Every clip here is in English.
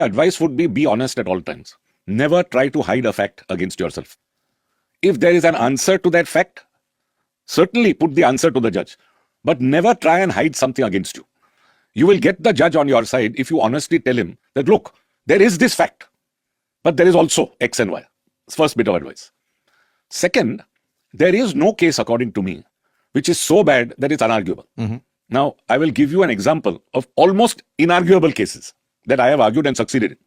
advice would be honest at all times. Never try to hide a fact against yourself. If there is an answer to that fact, certainly put the answer to the judge, but never try and hide something against you. You will get the judge on your side if you honestly tell him that, look, there is this fact, but there is also X and Y. First bit of advice. Second, there is no case, according to me, which is so bad that it's unarguable. Now, I will give you an example of almost inarguable cases that I have argued and succeeded in.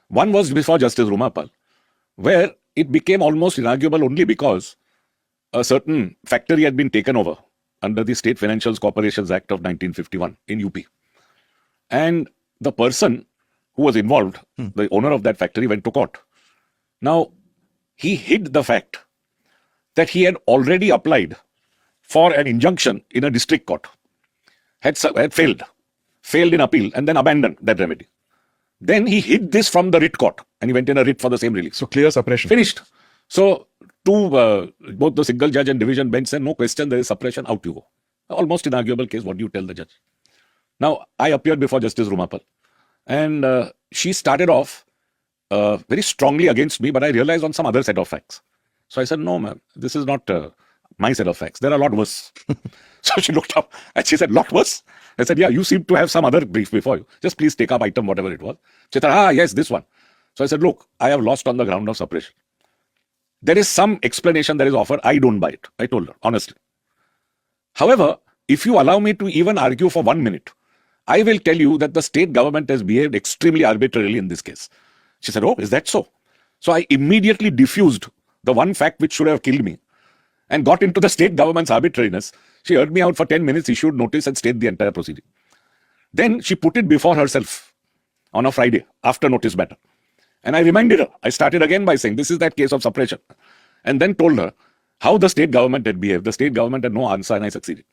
One was before Justice Rumapal, where it became almost inarguable only because a certain factory had been taken over under the State Financial Corporations Act of 1951 in UP. And the person who was involved, the owner of that factory, went to court. Now, he hid the fact that he had already applied for an injunction in a district court, had failed in appeal, and then abandoned that remedy. Then he hid this from the writ court, and he went in a writ for the same release. So clear suppression. Finished. So both the single judge and division bench said, no question, there is suppression, out you go. Almost inarguable case. What do you tell the judge? Now, I appeared before Justice Rumapal, and she started off very strongly against me, but I realized on some other set of facts. So I said, no, ma'am, this is not my set of facts. There are a lot worse. So she looked up and she said, lot worse? I said, yeah, you seem to have some other brief before you. Just please take up item, whatever it was. She said, yes, this one. So I said, look, I have lost on the ground of suppression. There is some explanation that is offered. I don't buy it. I told her, honestly. However, if you allow me to even argue for 1 minute, I will tell you that the state government has behaved extremely arbitrarily in this case. She said, oh, is that so? So I immediately diffused the one fact which should have killed me and got into the state government's arbitrariness. She heard me out for 10 minutes, issued notice and stayed the entire proceeding. Then she put it before herself on a Friday after notice matter. And I reminded her. I started again by saying, this is that case of suppression. And then told her how the state government had behaved. The state government had no answer and I succeeded.